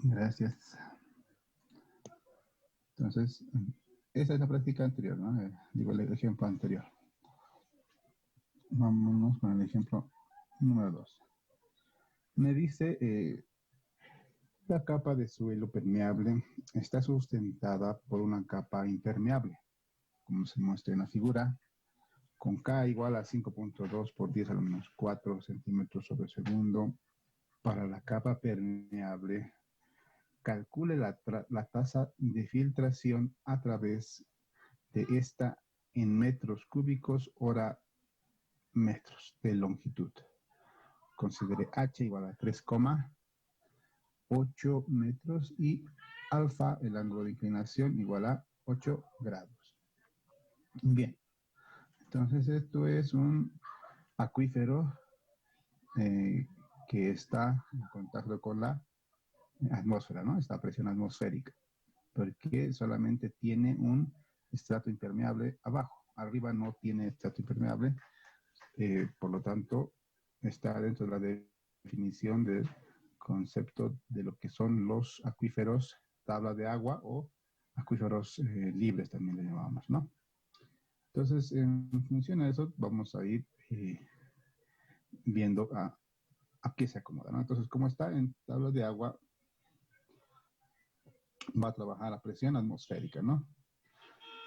Gracias. Entonces, esa es la práctica anterior, ¿no? Digo, el ejemplo anterior. Vámonos con el ejemplo número 2. Me dice, la capa de suelo permeable está sustentada por una capa impermeable, como se muestra en la figura, con K igual a 5.2 por 10 a la menos 4 centímetros sobre segundo. Para la capa permeable, calcule la tasa de filtración a través de esta en metros cúbicos hora metros de longitud. Considere h igual a 3,8 metros y alfa, el ángulo de inclinación, igual a 8 grados. Bien, entonces esto es un acuífero eh, que está en contacto con la atmósfera, ¿no? Esta presión atmosférica, porque solamente tiene un estrato impermeable abajo. Arriba no tiene estrato impermeable, por lo tanto, está dentro de la definición del concepto de lo que son los acuíferos tabla de agua o acuíferos libres también le llamamos, ¿no? Entonces, en función a eso, vamos a ir viendo a qué se acomoda, ¿no? Entonces, como está en tabla de agua, va a trabajar a presión atmosférica, ¿no?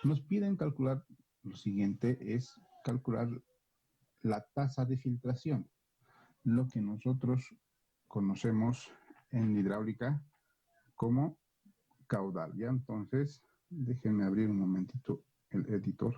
Nos piden calcular, lo siguiente es calcular la tasa de filtración, lo que nosotros conocemos en hidráulica como caudal. Ya entonces, déjenme abrir un momentito el editor.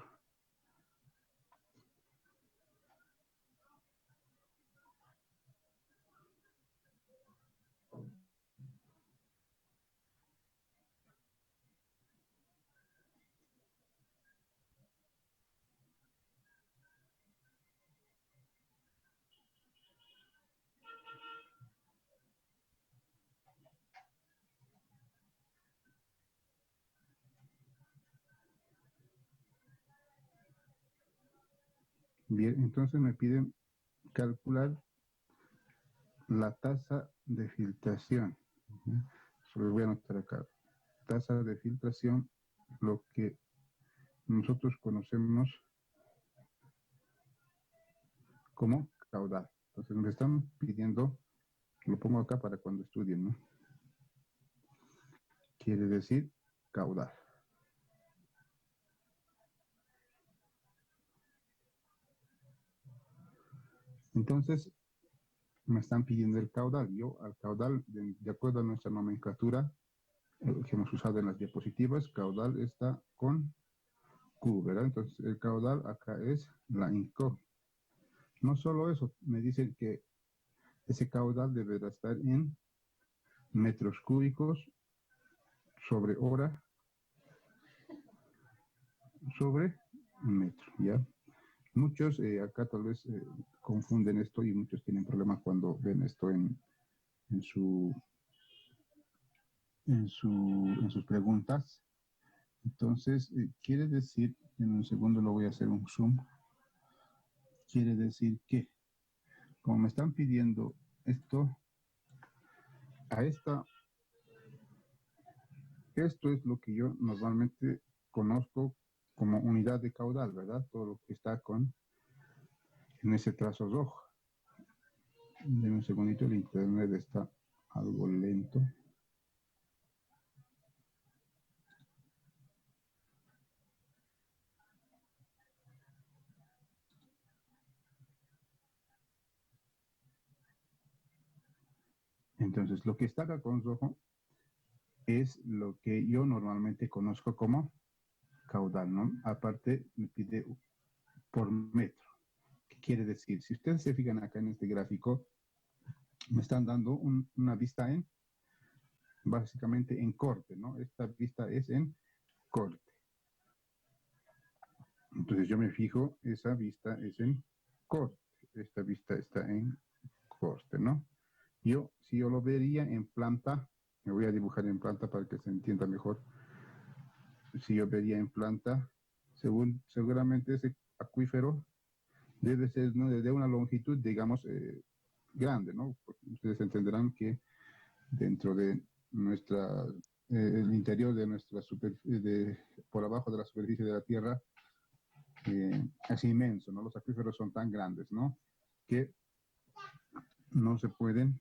Bien, entonces me piden calcular la tasa de filtración. Eso lo voy a anotar acá. Tasa de filtración, lo que nosotros conocemos como caudal. Entonces me están pidiendo, lo pongo acá para cuando estudien, ¿no? Quiere decir caudal. Entonces, me están pidiendo el caudal. Yo al caudal, de acuerdo a nuestra nomenclatura que hemos usado en las diapositivas, caudal está con Q, ¿verdad? Entonces, el caudal acá es la incógnita. No solo eso, me dicen que ese caudal deberá estar en metros cúbicos sobre hora sobre metro, ¿ya? Muchos acá tal vez confunden esto y muchos tienen problemas cuando ven esto en, su, en sus preguntas. Entonces, quiere decir, en un segundo lo voy a hacer un zoom, quiere decir que, como me están pidiendo esto, a esto es lo que yo normalmente conozco como unidad de caudal, ¿verdad? Todo lo que está en ese trazo rojo. Denme un segundito, el internet está algo lento. Entonces, lo que está acá con rojo es lo que yo normalmente conozco como caudal, ¿no? Aparte, me pide por metro. ¿Qué quiere decir? Si ustedes se fijan acá en este gráfico, me están dando una vista básicamente en corte, ¿no? Esta vista es en corte. Entonces yo me fijo, esa vista es en corte. Esta vista está en corte, ¿no? Si yo lo vería en planta, me voy a dibujar en planta para que se entienda mejor. Si yo vería en planta, seguramente ese acuífero debe ser, ¿no?, de una longitud, digamos, grande, ¿no? Ustedes entenderán que dentro de el interior de nuestra superficie, por abajo de la superficie de la Tierra, es inmenso, ¿no? Los acuíferos son tan grandes, ¿no? Que no se pueden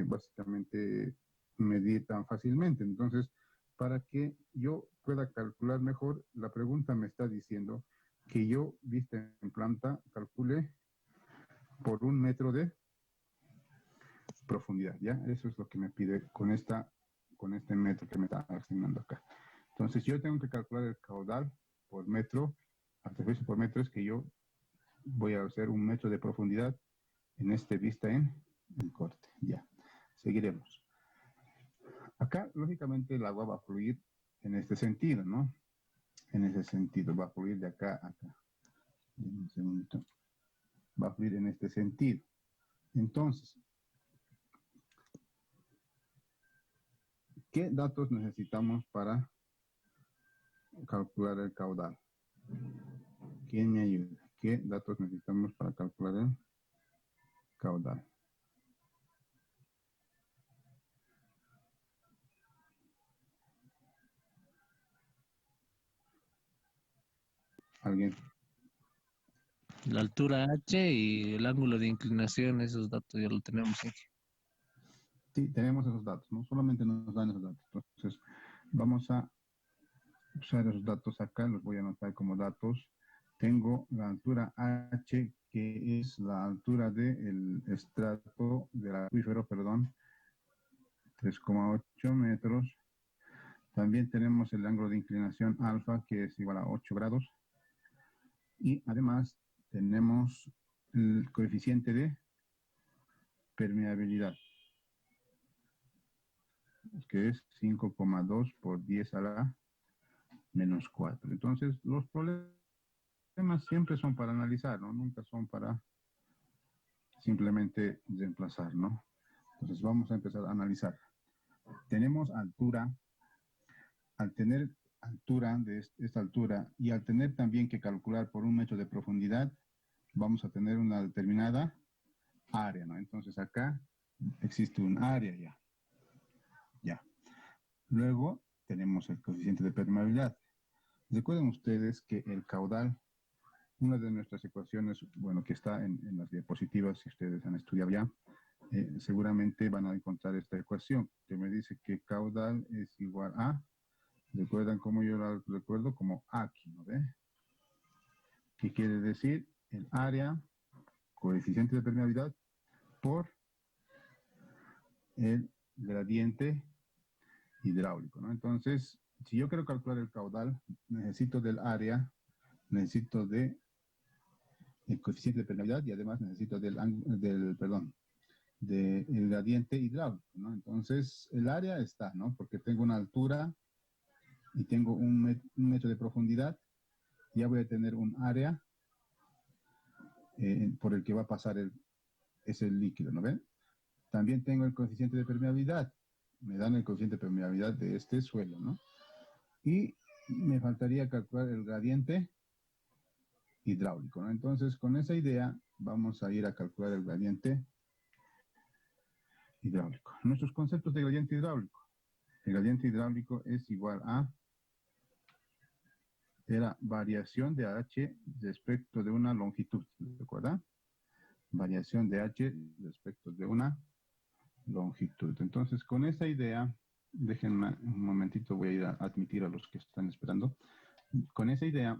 básicamente medir tan fácilmente. Entonces, para que yo pueda calcular mejor, la pregunta me está diciendo que yo, vista en planta, calcule por 1 metro de profundidad, ¿ya? Eso es lo que me pide con este metro que me está asignando acá. Entonces, yo tengo que calcular el caudal por metro, artificio por metro, es que yo voy a hacer 1 metro de profundidad en este vista en corte, ya. Seguiremos. Acá, lógicamente, el agua va a fluir en este sentido, ¿no? En ese sentido, va a fluir de acá a acá. Un segundito. Va a fluir en este sentido. Entonces, ¿qué datos necesitamos para calcular el caudal? ¿Quién me ayuda? ¿Qué datos necesitamos para calcular el caudal? ¿Alguien? La altura H y el ángulo de inclinación, esos datos ya lo tenemos aquí. Sí, tenemos esos datos, ¿no? Solamente nos dan esos datos. Entonces, vamos a usar esos datos acá, los voy a anotar como datos. Tengo la altura H, que es la altura del estrato del acuífero, perdón, 3,8 metros. También tenemos el ángulo de inclinación alfa, que es igual a 8 grados. Y además tenemos el coeficiente de permeabilidad, que es 5,2 por 10 a la menos 4. Entonces, los problemas siempre son para analizar, ¿no? Nunca son para simplemente reemplazar, ¿no? Entonces, vamos a empezar a analizar. Tenemos altura. Al tener altura de esta altura y al tener también que calcular por 1 metro de profundidad, vamos a tener una determinada área, ¿no? Entonces acá existe un área ya. Ya. Luego tenemos el coeficiente de permeabilidad. Recuerden ustedes que el caudal, una de nuestras ecuaciones, bueno, que está en las diapositivas, si ustedes han estudiado ya, seguramente van a encontrar esta ecuación que me dice que caudal es igual a, recuerdan cómo yo la recuerdo, como aquí, ¿no ve? ¿Qué quiere decir? El área, coeficiente de permeabilidad, por el gradiente hidráulico, ¿no? Entonces, si yo quiero calcular el caudal, necesito del área, necesito de el coeficiente de permeabilidad y además necesito del gradiente hidráulico, ¿no? Entonces, el área está, ¿no? Porque tengo una altura y tengo 1 metro de profundidad, ya voy a tener un área por el que va a pasar ese líquido, ¿no ven? También tengo el coeficiente de permeabilidad, me dan el coeficiente de permeabilidad de este suelo, ¿no? Y me faltaría calcular el gradiente hidráulico, ¿no? Entonces, con esa idea, vamos a ir a calcular el gradiente hidráulico. Nuestros conceptos de gradiente hidráulico. El gradiente hidráulico es igual a la variación de H respecto de una longitud, ¿recuerda? Variación de H respecto de una longitud. Entonces, con esa idea, déjenme un momentito, voy a ir a admitir a los que están esperando. Con esa idea,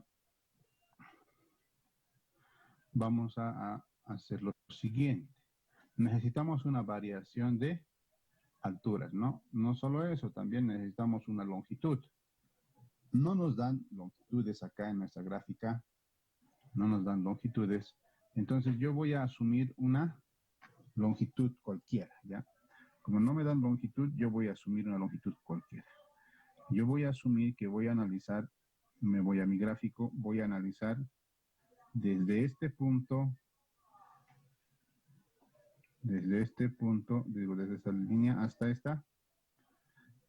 vamos a hacer lo siguiente. Necesitamos una variación de alturas, ¿no? No solo eso, también necesitamos una longitud. No nos dan longitudes acá en nuestra gráfica, no nos dan longitudes. Entonces yo voy a asumir una longitud cualquiera, ¿ya? Como no me dan longitud, yo voy a asumir una longitud cualquiera. Yo voy a asumir que voy a analizar, me voy a mi gráfico, voy a analizar desde este punto, digo, desde esta línea hasta esta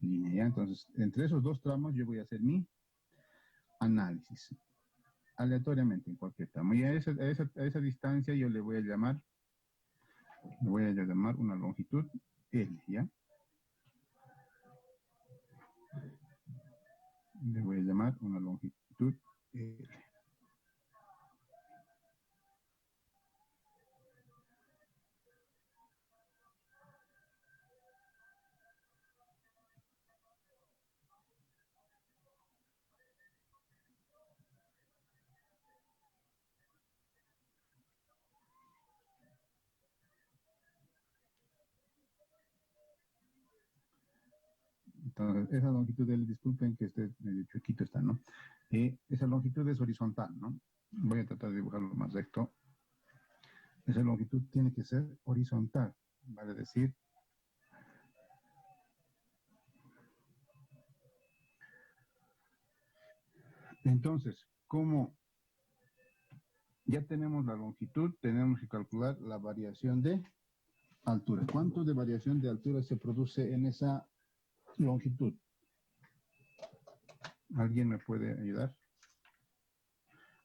línea, ¿ya? Entonces, entre esos dos tramos yo voy a hacer mi análisis, aleatoriamente en cualquier tramo. Y a esa distancia yo le voy a llamar una longitud L, ¿ya? le voy a llamar una longitud L. Entonces, esa longitud L, disculpen que esté medio chuequito está, ¿no? Esa longitud es horizontal, ¿no? Voy a tratar de dibujarlo más recto. Esa longitud tiene que ser horizontal, vale decir, entonces, como ya tenemos la longitud, tenemos que calcular la variación de altura. ¿Cuánto de variación de altura se produce en esa longitud? ¿Alguien me puede ayudar?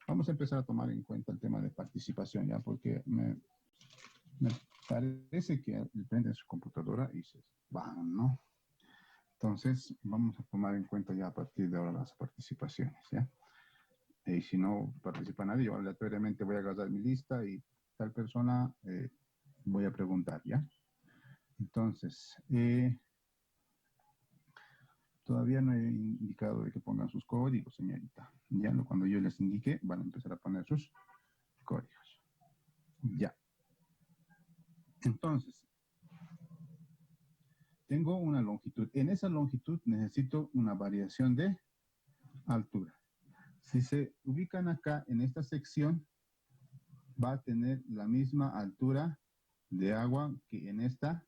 Vamos a empezar a tomar en cuenta el tema de participación, ya, porque me parece que prenden su computadora y se van, ¿no? Entonces, vamos a tomar en cuenta ya a partir de ahora las participaciones, ¿ya? Y si no participa nadie, yo aleatoriamente voy a agarrar mi lista y tal persona voy a preguntar, ¿ya? Entonces, todavía no he indicado de que pongan sus códigos, señorita. Ya, cuando yo les indique, van a empezar a poner sus códigos. Ya. Entonces, tengo una longitud. En esa longitud necesito una variación de altura. Si se ubican acá en esta sección, va a tener la misma altura de agua que en esta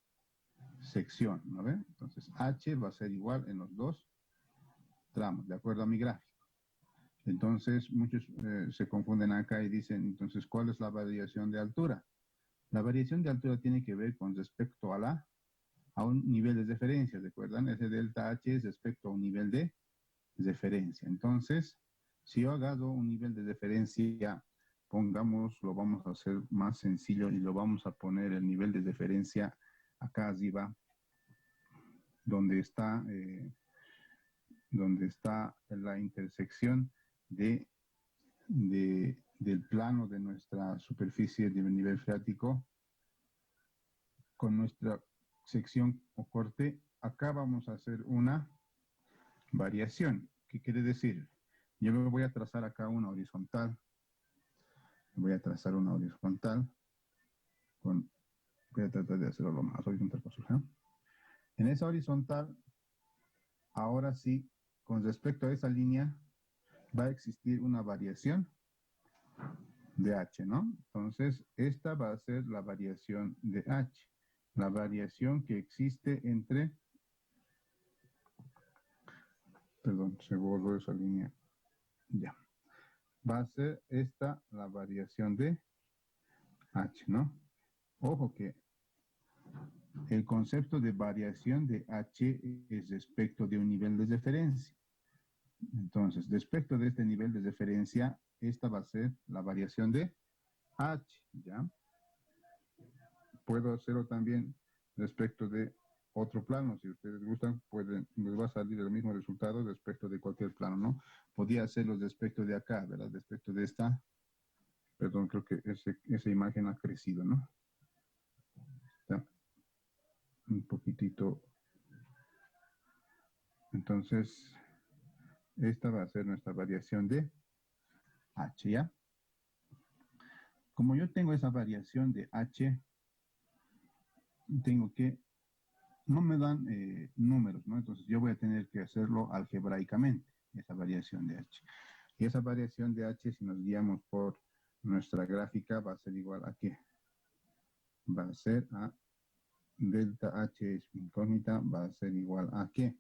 sección, ¿no ven? Entonces, H va a ser igual en los dos tramos, de acuerdo a mi gráfico. Entonces, muchos se confunden acá y dicen, entonces, ¿cuál es la variación de altura? La variación de altura tiene que ver con respecto a un nivel de referencia, ¿recuerdan? Ese delta H es respecto a un nivel de referencia. Entonces, si yo agarro un nivel de referencia, pongamos, lo vamos a hacer más sencillo y lo vamos a poner el nivel de referencia acá arriba, donde está la intersección del plano de nuestra superficie de nivel freático con nuestra sección o corte. Acá vamos a hacer una variación. ¿Qué quiere decir? Yo me voy a trazar acá una horizontal. Voy a trazar una horizontal. Voy a tratar de hacerlo lo más horizontal posible, ¿no? En esa horizontal, ahora sí, con respecto a esa línea, va a existir una variación de H, ¿no? Entonces, esta va a ser la variación de H. La variación que existe entre... Perdón, se borró esa línea. Ya. Va a ser esta la variación de H, ¿no? Ojo que el concepto de variación de H es respecto de un nivel de referencia. Entonces, respecto de este nivel de referencia, esta va a ser la variación de H, ¿ya? Puedo hacerlo también respecto de otro plano. Si ustedes gustan, les va a salir el mismo resultado respecto de cualquier plano, ¿no? Podría hacerlo respecto de acá, ¿verdad? Respecto de esta. Perdón, creo que esa imagen ha crecido, ¿no? Está un poquitito. Entonces, esta va a ser nuestra variación de H, ¿ya? Como yo tengo esa variación de H, tengo que, no me dan números, ¿no? Entonces yo voy a tener que hacerlo algebraicamente, esa variación de H. Y esa variación de H, si nos guiamos por nuestra gráfica, va a ser igual a ¿qué? Va a ser a delta H es incógnita, va a ser igual a ¿qué?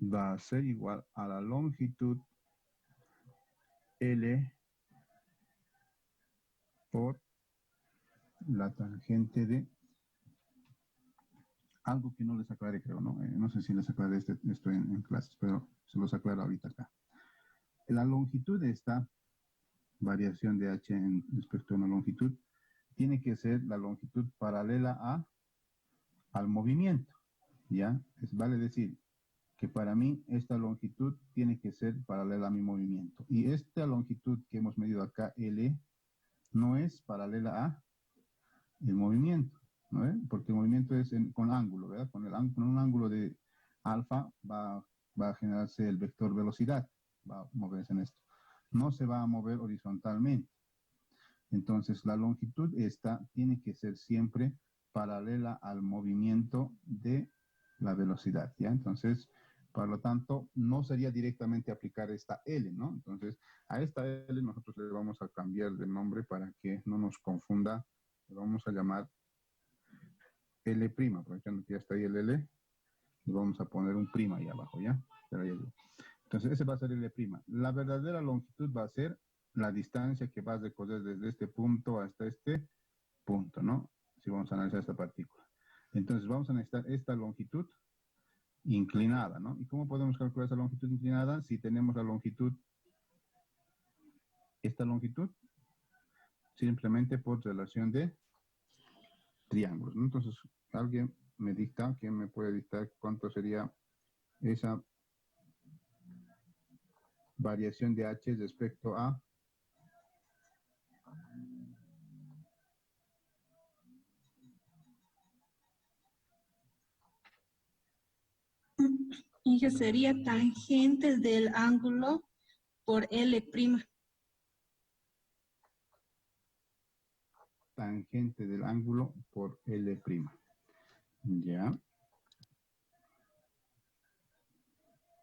Va a ser igual a la longitud L por la tangente de algo que no les aclaré, creo, ¿no? No sé si les aclaré esto en clases, pero se los aclaro ahorita acá. La longitud está variación de h en respecto a una longitud, tiene que ser la longitud paralela al movimiento, ¿ya? Vale decir que para mí esta longitud tiene que ser paralela a mi movimiento. Y esta longitud que hemos medido acá, L, no es paralela a el movimiento, ¿no? Porque el movimiento es con ángulo, ¿verdad? Con un ángulo de alfa va a generarse el vector velocidad, va a moverse en esto. No se va a mover horizontalmente. Entonces, la longitud esta tiene que ser siempre paralela al movimiento de la velocidad, ¿ya? Entonces, por lo tanto, no sería directamente aplicar esta L, ¿no? Entonces, a esta L nosotros le vamos a cambiar de nombre para que no nos confunda. Le vamos a llamar L', aprovechando que ya está ahí el L, le vamos a poner un prima ahí abajo, ¿ya? Entonces, ese va a ser L'. La verdadera longitud va a ser la distancia que vas a recorrer desde este punto hasta este punto, ¿no? Si vamos a analizar esta partícula. Entonces, vamos a necesitar esta longitud inclinada, ¿no? ¿Y cómo podemos calcular esa longitud inclinada? Si tenemos la longitud, esta longitud, simplemente por relación de triángulos, ¿no? Entonces, alguien me dicta, ¿quién me puede dictar cuánto sería esa variación de h respecto a y que sería tangente del ángulo por L'? tangente del ángulo por L'. ¿Ya?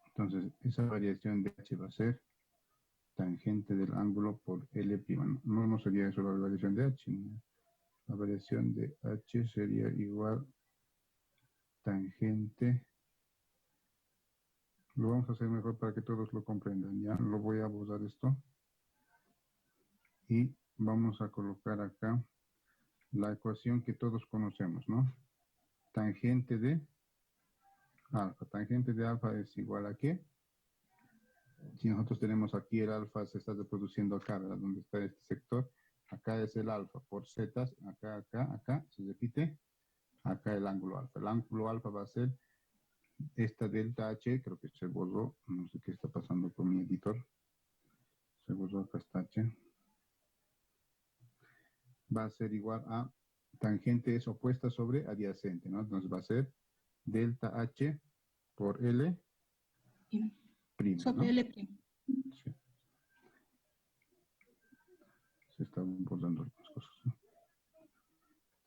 Entonces, esa variación de h va a ser tangente del ángulo por L'. No sería eso la variación de h. ¿No? La variación de h sería igual tangente. Lo vamos a hacer mejor para que todos lo comprendan. Ya lo voy a borrar esto. Y vamos a colocar acá la ecuación que todos conocemos, ¿no? Tangente de alfa. Tangente de alfa es igual a ¿qué? Si nosotros tenemos aquí el alfa, se está reproduciendo acá, ¿verdad? Donde está este sector. Acá es el alfa por z, acá, se repite. Acá el ángulo alfa. El ángulo alfa va a ser esta delta h, creo que se borró. No sé qué está pasando con mi editor. Se borró acá esta h. Va a ser igual a tangente es opuesta sobre adyacente, ¿no? Entonces va a ser delta h por L', sobre ¿no? L'. Sí. Se están borrando algunas cosas, ¿no?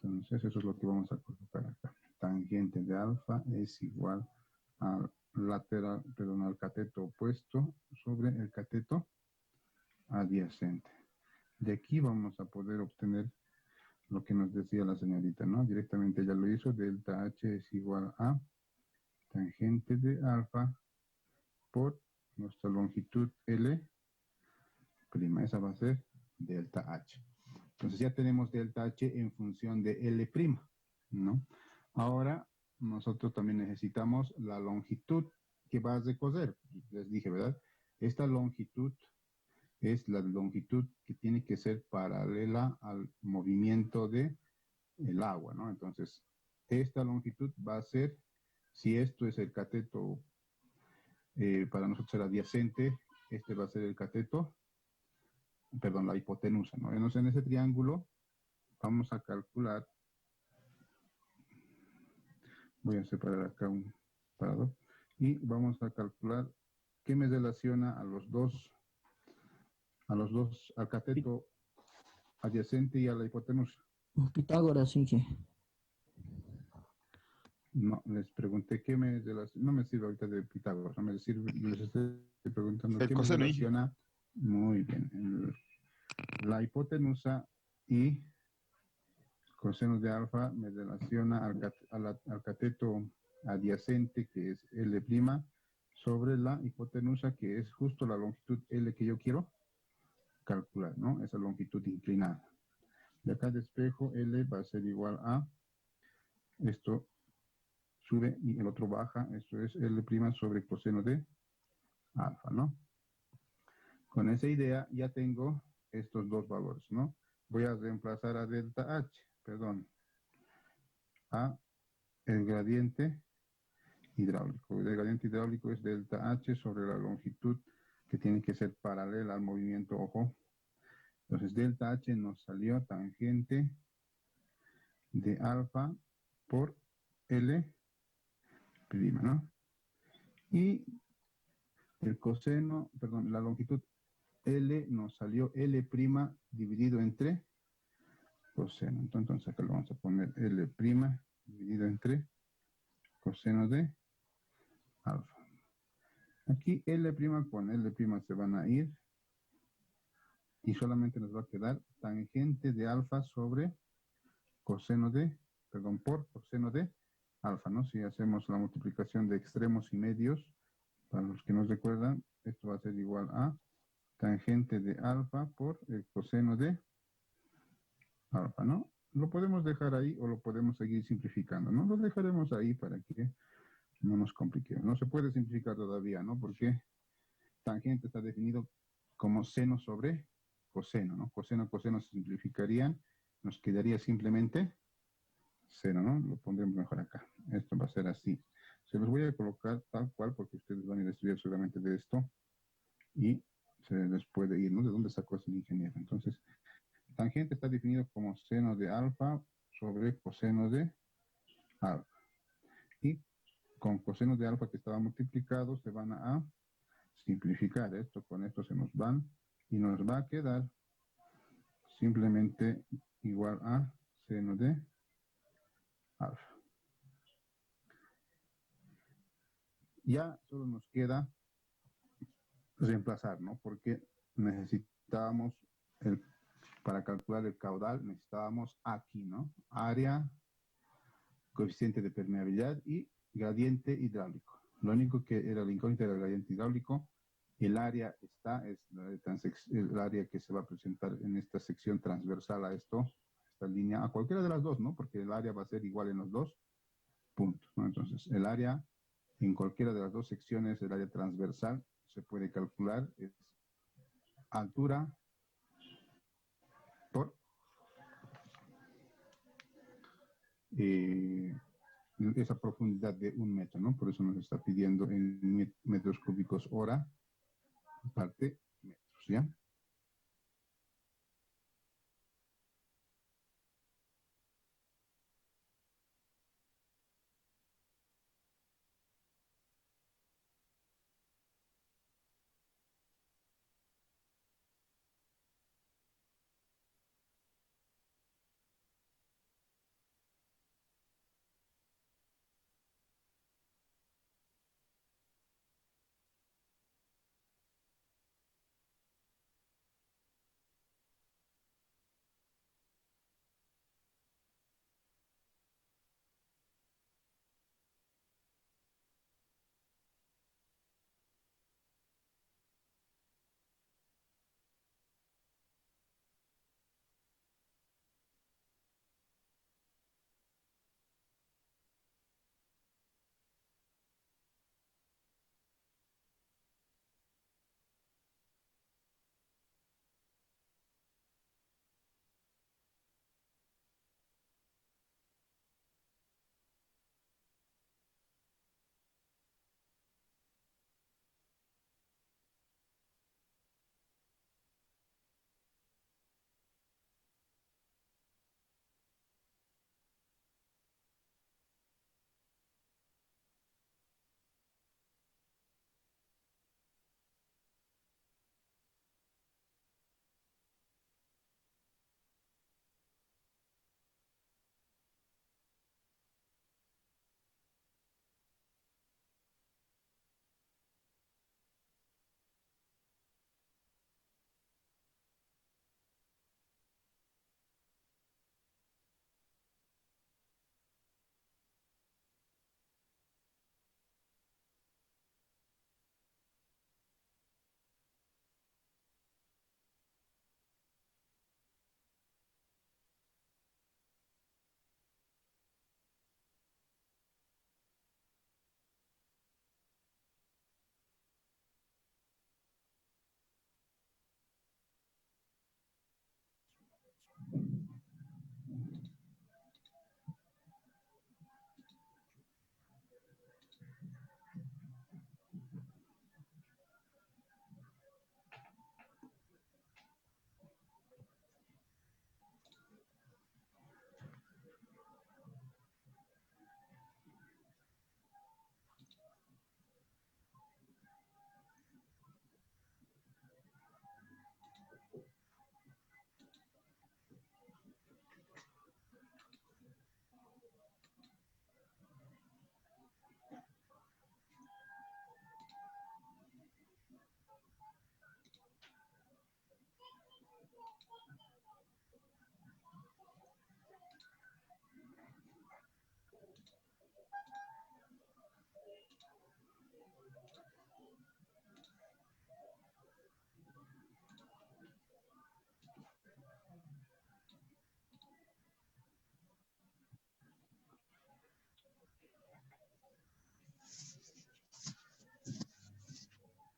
Entonces eso es lo que vamos a colocar acá. Tangente de alfa es igual al lateral, perdón, al cateto opuesto sobre el cateto adyacente. De aquí vamos a poder obtener lo que nos decía la señorita, ¿no? Directamente ella lo hizo, delta h es igual a tangente de alfa por nuestra longitud L', esa va a ser delta h. Entonces ya tenemos delta h en función de L', ¿no? Ahora nosotros también necesitamos la longitud que va a recorrer. Les dije, ¿verdad? Esta longitud es la longitud que tiene que ser paralela al movimiento de el agua, ¿no? Entonces, esta longitud va a ser, si esto es el cateto, para nosotros el adyacente, este va a ser el cateto, perdón, la hipotenusa, ¿no? Entonces, en ese triángulo vamos a calcular, voy a separar acá un parador, y vamos a calcular qué me relaciona a los dos, al cateto adyacente y a la hipotenusa. Pitágoras, sí que. No, les pregunté qué me relaciona, no me sirve ahorita de Pitágoras, no me sirve, les estoy preguntando El qué me coseno, relaciona, muy bien, la hipotenusa y coseno de alfa me relaciona al cateto adyacente, que es L', sobre la hipotenusa, que es justo la longitud L que yo quiero calcular, ¿no? Esa longitud inclinada. De acá despejo, L va a ser igual a, esto sube y el otro baja, esto es L' sobre coseno de alfa, ¿no? Con esa idea ya tengo estos dos valores, ¿no? Voy a reemplazar a delta H, perdón, a el gradiente hidráulico. El gradiente hidráulico es delta H sobre la longitud que tiene que ser paralela al movimiento, ojo. Entonces, delta H nos salió tangente de alfa por L prima, ¿no? Y el coseno, perdón, la longitud L nos salió L prima dividido entre coseno. Entonces acá lo vamos a poner L prima dividido entre coseno de alfa. Aquí L prima con L prima se van a ir y solamente nos va a quedar tangente de alfa sobre coseno de, perdón, por coseno de alfa, ¿no? Si hacemos la multiplicación de extremos y medios, para los que nos recuerdan, esto va a ser igual a tangente de alfa por el coseno de alfa, ¿no? Lo podemos dejar ahí o lo podemos seguir simplificando, ¿no? Lo dejaremos ahí para que no nos compliquemos. No se puede simplificar todavía, ¿no? Porque tangente está definido como seno sobre coseno, ¿no? Coseno, coseno se simplificarían, nos quedaría simplemente seno, ¿no? Lo pondremos mejor acá. Esto va a ser así. Se los voy a colocar tal cual porque ustedes van a ir a estudiar seguramente de esto y se les puede ir, ¿no? ¿De dónde sacó ese ingeniero? Entonces, tangente está definido como seno de alfa sobre coseno de alfa. Y con coseno de alfa que estaba multiplicado se van a simplificar esto, con esto se nos van y nos va a quedar simplemente igual a seno de alfa. Ya solo nos queda reemplazar, ¿no? Porque necesitábamos, para calcular el caudal, necesitábamos aquí, ¿no? Área, coeficiente de permeabilidad y gradiente hidráulico. Lo único que era la incógnita era el gradiente hidráulico. El área está, es el área que se va a presentar en esta sección transversal a esto, esta línea, a cualquiera de las dos, ¿no? Porque el área va a ser igual en los dos puntos, ¿no? Entonces, el área en cualquiera de las dos secciones, el área transversal, se puede calcular, es altura por esa profundidad de 1 metro, ¿no? Por eso nos está pidiendo en metros cúbicos hora, parte metros, ¿ya?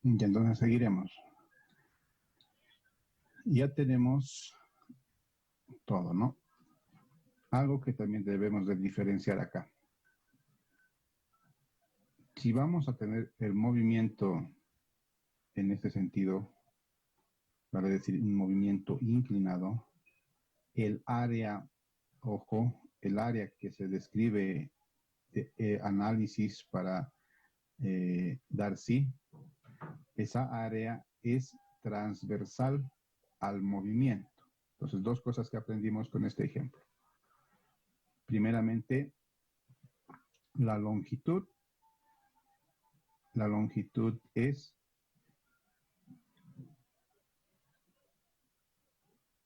Y entonces seguiremos. Ya tenemos todo, ¿no? Algo que también debemos de diferenciar acá. Si vamos a tener el movimiento en este sentido, vale decir, un movimiento inclinado, el área, ojo, el área que se describe de análisis para dar sí, esa área es transversal al movimiento. Entonces, dos cosas que aprendimos con este ejemplo. Primeramente, la longitud. La longitud es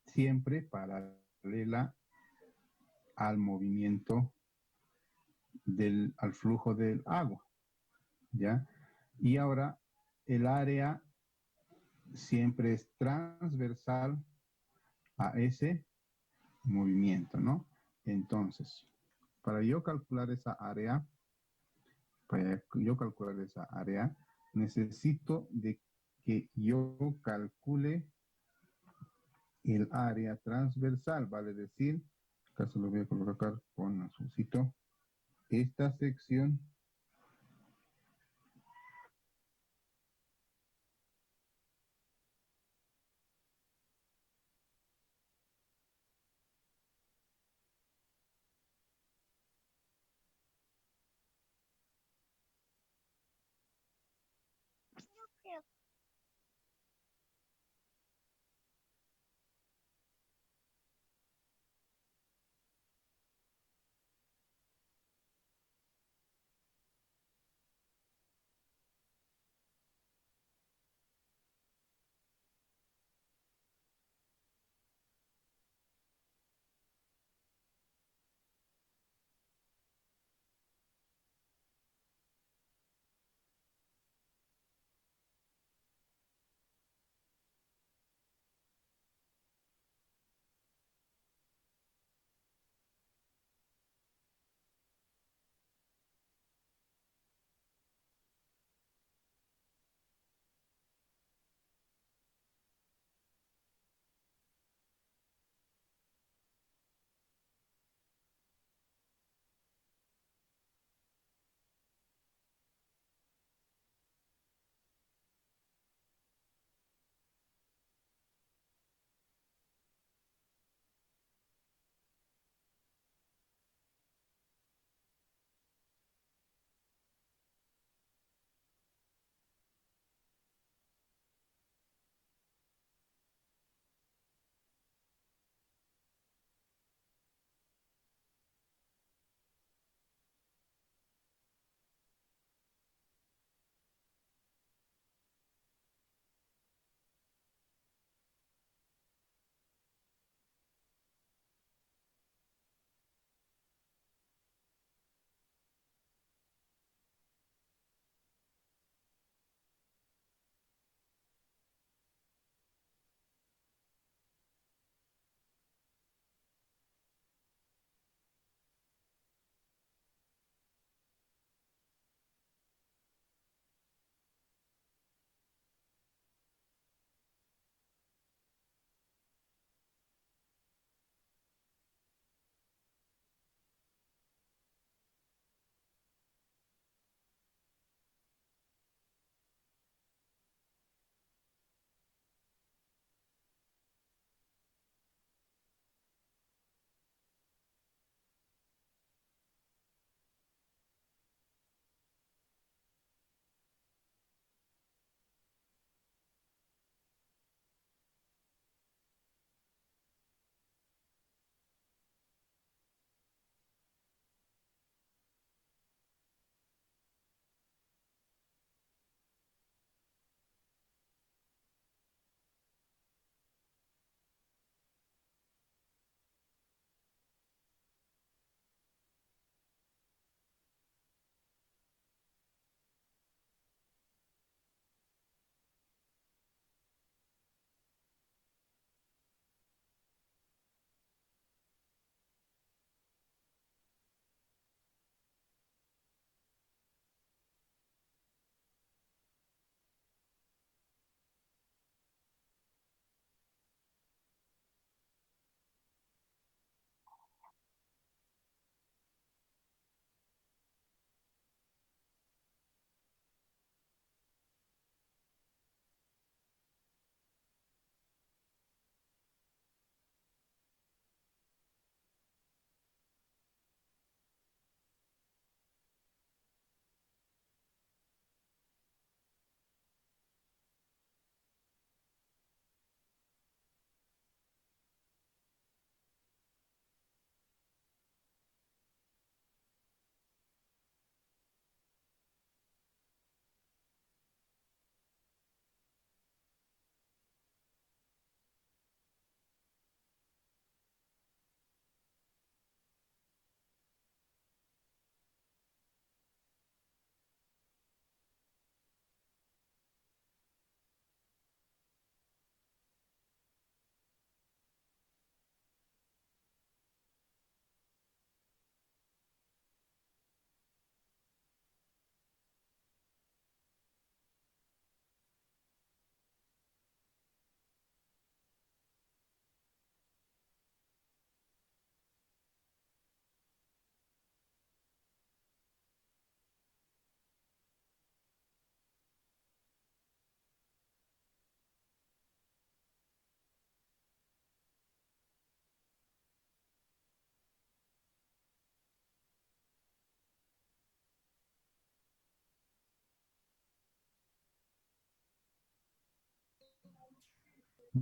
siempre paralela al movimiento al flujo del agua, ¿ya? Y ahora el área siempre es transversal a ese movimiento, ¿no? Entonces, para yo calcular esa área, necesito de que yo calcule el área transversal, vale decir, caso lo voy a colocar con azulcito, esta sección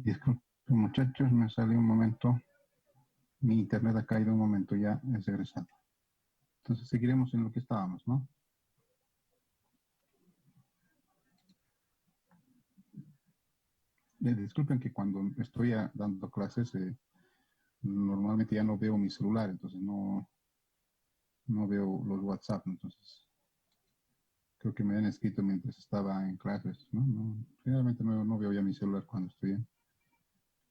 Disculpen, muchachos, me sale un momento. Mi internet ha caído un momento, ya es regresado. Entonces seguiremos en lo que estábamos, ¿no? Disculpen que cuando estoy dando clases, normalmente ya no veo mi celular, entonces no veo los WhatsApp, entonces creo que me han escrito mientras estaba en clases, ¿no? Generalmente no veo ya mi celular cuando estoy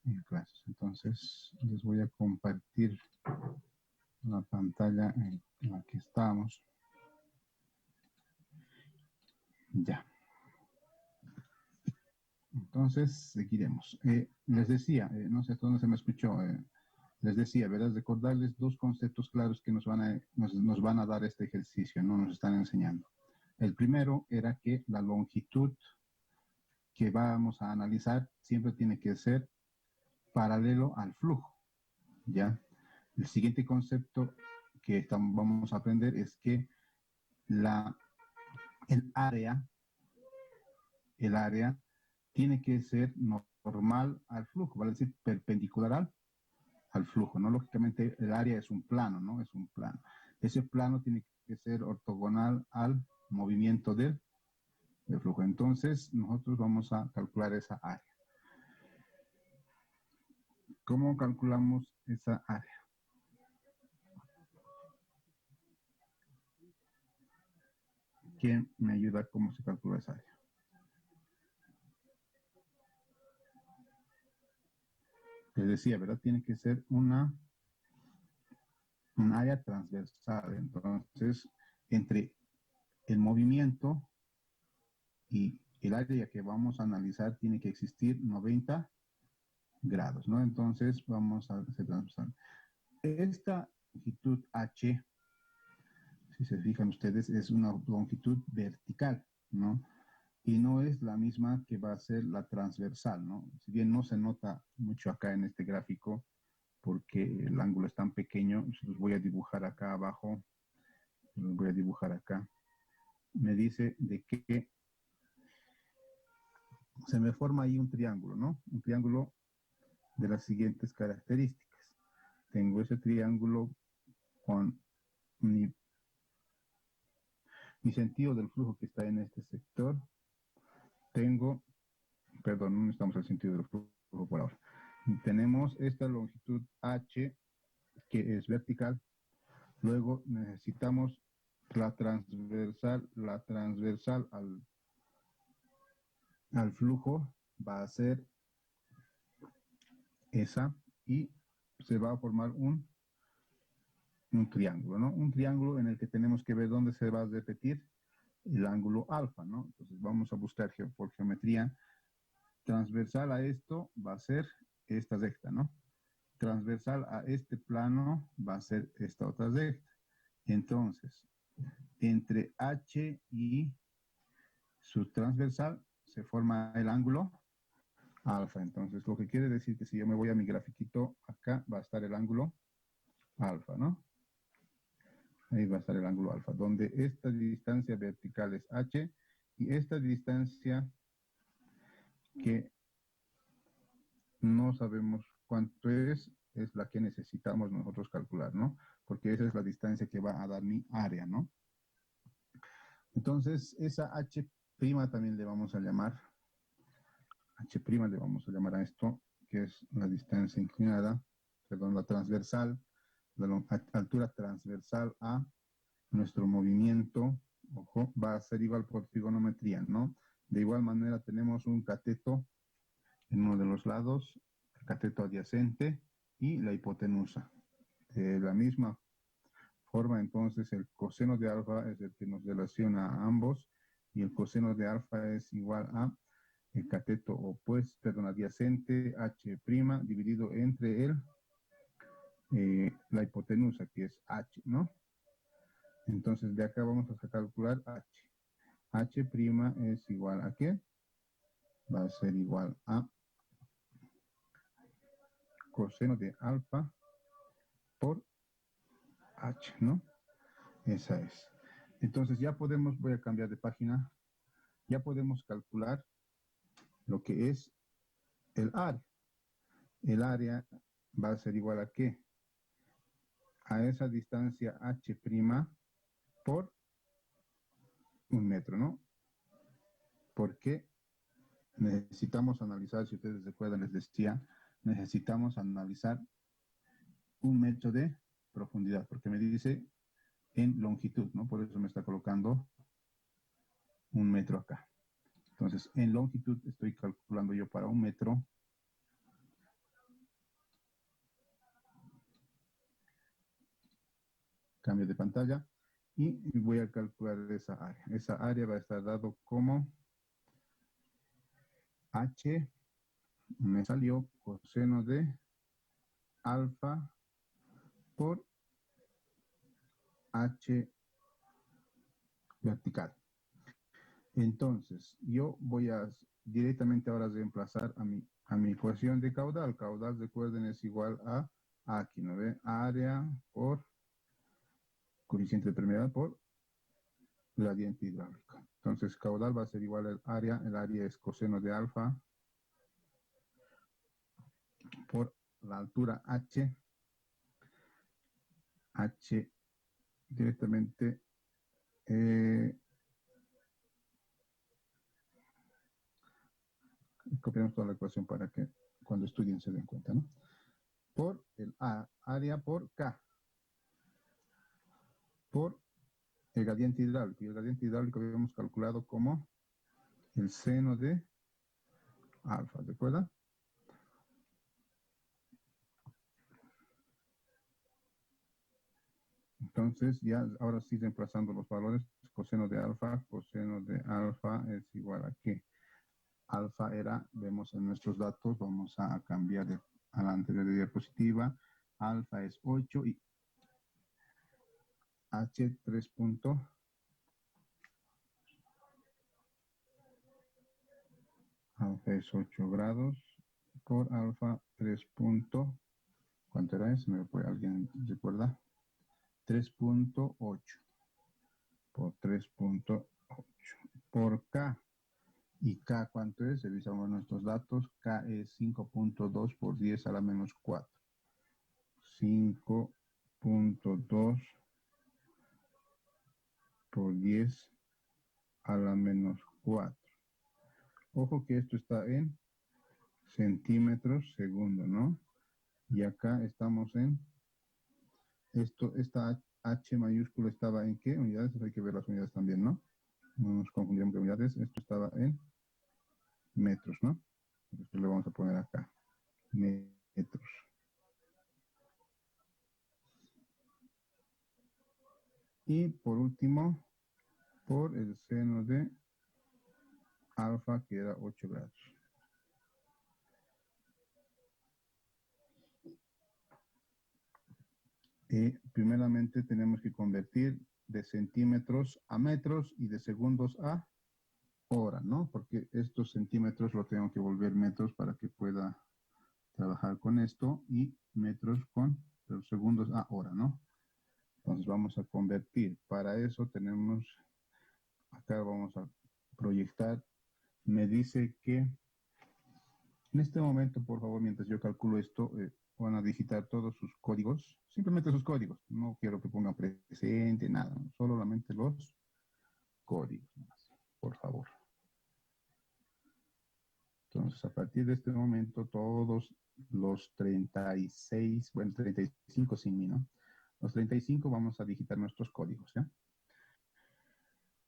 en clases. Entonces les voy a compartir la pantalla en la que estamos. Ya. Entonces seguiremos. Les decía, no sé hasta dónde se me escuchó, les decía, ¿verdad? Recordarles dos conceptos claros que nos van a dar este ejercicio, no nos están enseñando. El primero era que la longitud que vamos a analizar siempre tiene que ser paralelo al flujo, ¿ya? El siguiente concepto que vamos a aprender es que el área tiene que ser normal al flujo, vale decir, perpendicular al flujo, ¿no? Lógicamente el área es un plano, ¿no? Es un plano. Ese plano tiene que ser ortogonal al movimiento del flujo. Entonces, nosotros vamos a calcular esa área. ¿Cómo calculamos esa área? ¿Quién me ayuda cómo se calcula esa área? Les decía, ¿verdad? Tiene que ser un área transversal. Entonces, entre el movimiento y el área que vamos a analizar tiene que existir 90 grados, ¿no? Entonces, vamos a hacer transversal. Esta longitud H, si se fijan ustedes, es una longitud vertical, ¿no? Y no es la misma que va a ser la transversal, ¿no? Si bien no se nota mucho acá en este gráfico, porque el ángulo es tan pequeño, los voy a dibujar acá abajo, los voy a dibujar acá. Me dice de que se me forma ahí un triángulo, ¿no? Un triángulo de las siguientes características. Tengo ese triángulo con mi sentido del flujo que está en este sector. No necesitamos el sentido del flujo por ahora. Tenemos esta longitud H que es vertical. Luego necesitamos la transversal al flujo va a ser esa y se va a formar un triángulo, ¿no? Un triángulo en el que tenemos que ver dónde se va a repetir el ángulo alfa, ¿no? Entonces vamos a buscar por geometría. Transversal a esto va a ser esta recta, ¿no? Transversal a este plano va a ser esta otra recta. Entonces, entre H y su transversal se forma el ángulo alfa. Entonces, lo que quiere decir que si yo me voy a mi grafiquito, acá va a estar el ángulo alfa, ¿no? Ahí va a estar el ángulo alfa, donde esta distancia vertical es H y esta distancia que no sabemos cuánto es la que necesitamos nosotros calcular, ¿no? Porque esa es la distancia que va a dar mi área, ¿no? Entonces, esa H' también le vamos a llamar, H' le vamos a llamar a esto, que es la distancia inclinada, perdón, la transversal, la altura transversal a nuestro movimiento, ojo, va a ser igual por trigonometría, ¿no? De igual manera tenemos un cateto en uno de los lados, el cateto adyacente y la hipotenusa. De la misma forma, entonces, el coseno de alfa es el que nos relaciona a ambos y el coseno de alfa es igual a el cateto opuesto, perdón, adyacente H' dividido entre la hipotenusa, que es H, ¿no? Entonces, de acá vamos a calcular H. H' es igual a ¿qué? Va a ser igual a coseno de alfa por H, ¿no? Esa es. Entonces ya podemos, voy a cambiar de página, ya podemos calcular lo que es el área, el área va a ser igual a ¿qué? A esa distancia h' por un metro, ¿no? Porque necesitamos analizar, si ustedes recuerdan, les decía, necesitamos analizar un metro de profundidad, porque me dice en longitud, ¿no? Por eso me está colocando un metro acá. Entonces, en longitud estoy calculando yo para un metro. Cambio de pantalla y voy a calcular esa área. Esa área va a estar dado como H, me salió coseno de alfa por H vertical. Entonces, yo voy a directamente ahora reemplazar a mi ecuación de caudal. Caudal, recuerden, es igual a aquí, ¿no ve? Área por coeficiente de permeabilidad por gradiente hidráulico. Entonces, caudal va a ser igual al área. El área es coseno de alfa por la altura H. H directamente copiamos toda la ecuación para que cuando estudien se den cuenta, ¿no? Por el área por K, por el gradiente hidráulico. Y el gradiente hidráulico habíamos calculado como el seno de alfa, ¿de acuerdo? Entonces, ya ahora sí reemplazando los valores, coseno de alfa es igual a ¿qué? Alfa era, vemos en nuestros datos, vamos a cambiar a la anterior diapositiva, alfa es 8 y H 3 puntos. Alfa es 8 grados por alfa 3 puntos. ¿Cuánto era eso? ¿Alguien recuerda? 3.8 por 3.8 por K. ¿Y K cuánto es? Revisamos nuestros datos. K es 5.2 por 10 a la menos 4. 5.2 por 10 a la menos 4. Ojo que esto está en centímetros segundo, ¿no? Y acá estamos en esta H mayúscula estaba en ¿qué unidades? Hay que ver las unidades también, ¿no? No nos confundimos de unidades. Esto estaba en metros, ¿no? Entonces le vamos a poner acá, metros. Y por último, por el seno de alfa, que era 8 grados. Primeramente tenemos que convertir de centímetros a metros y de segundos a hora, ¿no? Porque estos centímetros lo tengo que volver metros para que pueda trabajar con esto y metros con los segundos a hora, ¿no? Entonces vamos a convertir. Para eso tenemos, acá vamos a proyectar. Me dice que en este momento, por favor, mientras yo calculo esto, van a digitar todos sus códigos, simplemente sus códigos. No quiero que pongan presente, nada, solamente los códigos, por favor. Entonces, a partir de este momento, todos los 36, bueno, 35 sin mí, ¿no? Los 35 vamos a digitar nuestros códigos, ¿ya?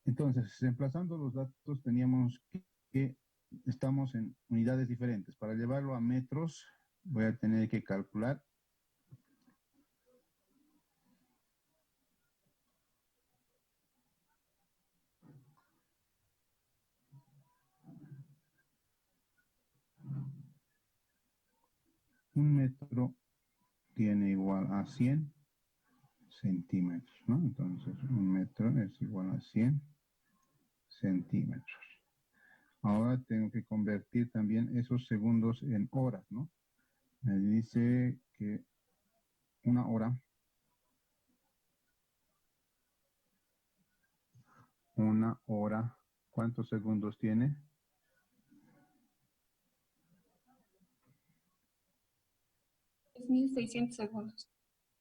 Entonces, reemplazando los datos, teníamos que estamos en unidades diferentes. Para llevarlo a metros, voy a tener que calcular un metro tiene igual a 100 centímetros, ¿no? Entonces, un metro es igual a 100 centímetros. Ahora tengo que convertir también esos segundos en horas, ¿no? Me dice que una hora, ¿cuántos segundos tiene? 3.600 segundos.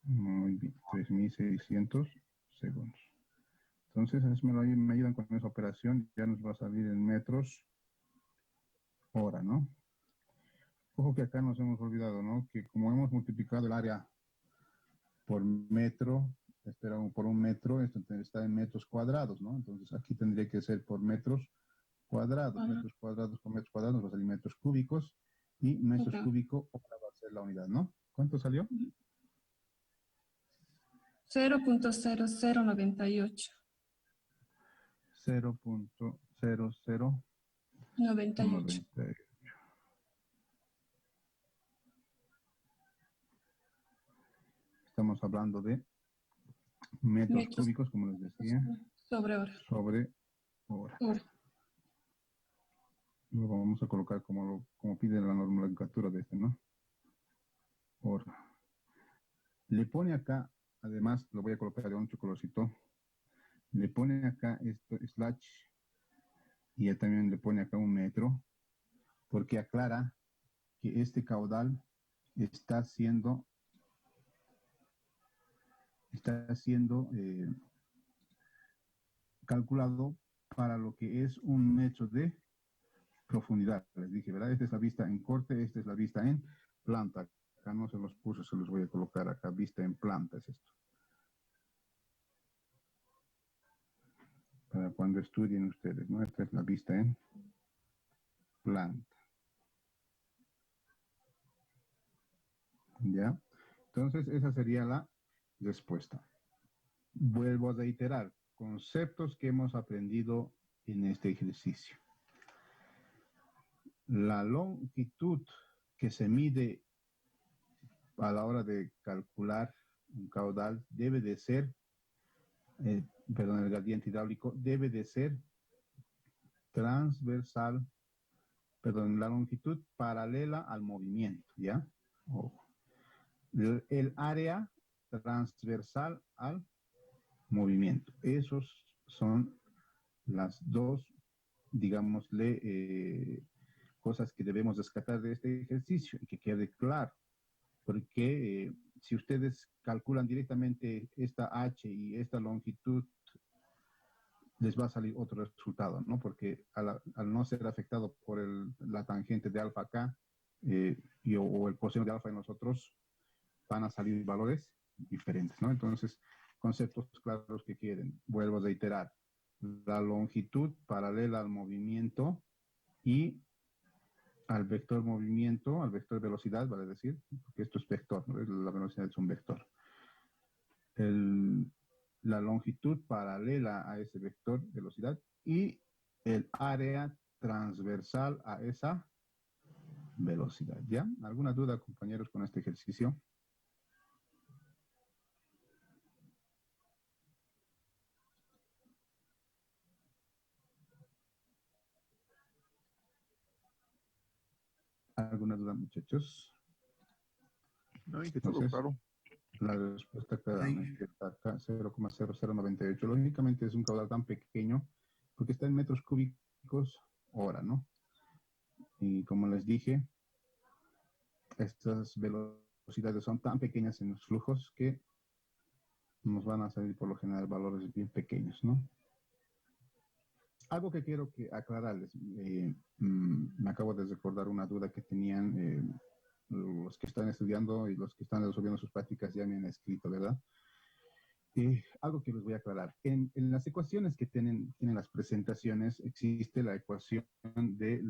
Muy bien, 3.600 segundos. Entonces, me ayudan con esa operación. Ya nos va a salir en metros hora, ¿no? Ojo que acá nos hemos olvidado, ¿no? Que como hemos multiplicado el área por metro, por un metro, esto está en metros cuadrados, ¿no? Entonces aquí tendría que ser por metros cuadrados. Ajá. Metros cuadrados por metros cuadrados nos va a salir metros cúbicos y metros Ajá. cúbicos ahora va a ser la unidad, ¿no? ¿Cuánto salió? 0.0098. 0.0098. 98. Estamos hablando de metros Metros cúbicos, como les decía, sobre hora. sobre hora. Hora. Lo vamos a colocar como pide la nomenclatura de este, ¿no? Hora. Le pone acá, además, lo voy a colocar de otro colorcito. Le pone acá esto, slash, y ya también le pone acá un metro, porque aclara que este caudal está siendo calculado para lo que es un metro de profundidad. Les dije, ¿verdad? Esta es la vista en corte, esta es la vista en planta. Acá no se los puse, se los voy a colocar acá, vista en planta es esto. Para cuando estudien ustedes, ¿no? Esta es la vista en planta. ¿Ya? Entonces, esa sería la respuesta. Vuelvo a reiterar, conceptos que hemos aprendido en este ejercicio. La longitud que se mide a la hora de calcular un caudal debe de ser, el gradiente hidráulico debe de ser transversal, la longitud paralela al movimiento, ¿ya? El área transversal al movimiento. Esos son las dos, digámosle, cosas que debemos rescatar de este ejercicio y que quede claro. Porque si ustedes calculan directamente esta H y esta longitud, les va a salir otro resultado, ¿no? Porque al no ser afectado por la tangente de alfa acá o el coseno de alfa en nosotros, van a salir valores diferentes, ¿no? Entonces, conceptos claros que quieren. Vuelvo a reiterar. La longitud paralela al movimiento y al vector movimiento, al vector velocidad, vale decir, porque esto es vector, ¿no? La velocidad es un vector. La longitud paralela a ese vector velocidad y el área transversal a esa velocidad, ¿ya? ¿Alguna duda, compañeros, con este ejercicio? ¿Alguna duda, muchachos? No, y que todo Entonces, claro. la respuesta claramente está acá, 0,0098. Lógicamente es un caudal tan pequeño porque está en metros cúbicos hora, ¿no? Y como les dije, estas velocidades son tan pequeñas en los flujos que nos van a salir por lo general valores bien pequeños, ¿no? Algo que quiero aclararles, me acabo de recordar una duda que tenían los que están estudiando y los que están resolviendo sus prácticas ya me han escrito, ¿verdad? Algo que les voy a aclarar. En las ecuaciones que tienen las presentaciones, existe la ecuación de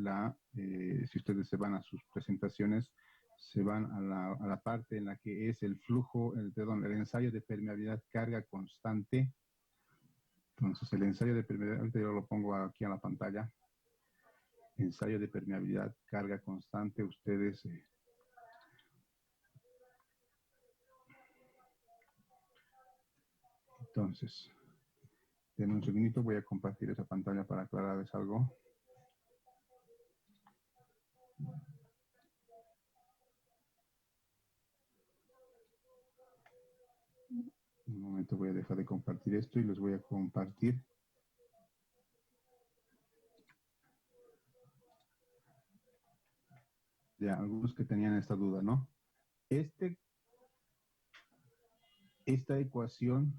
si ustedes se van a sus presentaciones, se van a la parte en la que es el flujo, el ensayo de permeabilidad carga constante. Entonces, el ensayo de permeabilidad, ahorita yo lo pongo aquí a la pantalla. Ensayo de permeabilidad carga constante, ustedes... Entonces, en un segundito voy a compartir esa pantalla para aclararles algo. Un momento, voy a dejar de compartir esto y les voy a compartir. Ya, algunos que tenían esta duda, ¿no? Este esta ecuación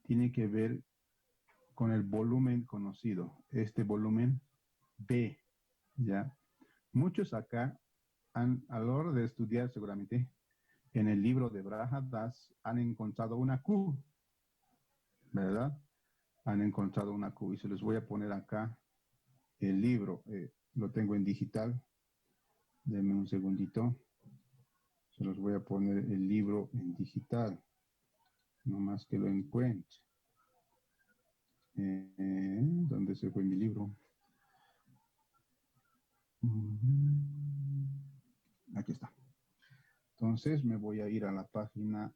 tiene que ver con el volumen conocido, este volumen B, ¿ya? Muchos acá a la hora de estudiar seguramente en el libro de Brahadas han encontrado una Q, ¿verdad? Han encontrado una Q y se los voy a poner acá el libro, lo tengo en digital, denme un segundito, se los voy a poner el libro en digital, no más que lo encuentre. ¿Dónde se fue mi libro? Aquí está. Entonces me voy a ir a la página,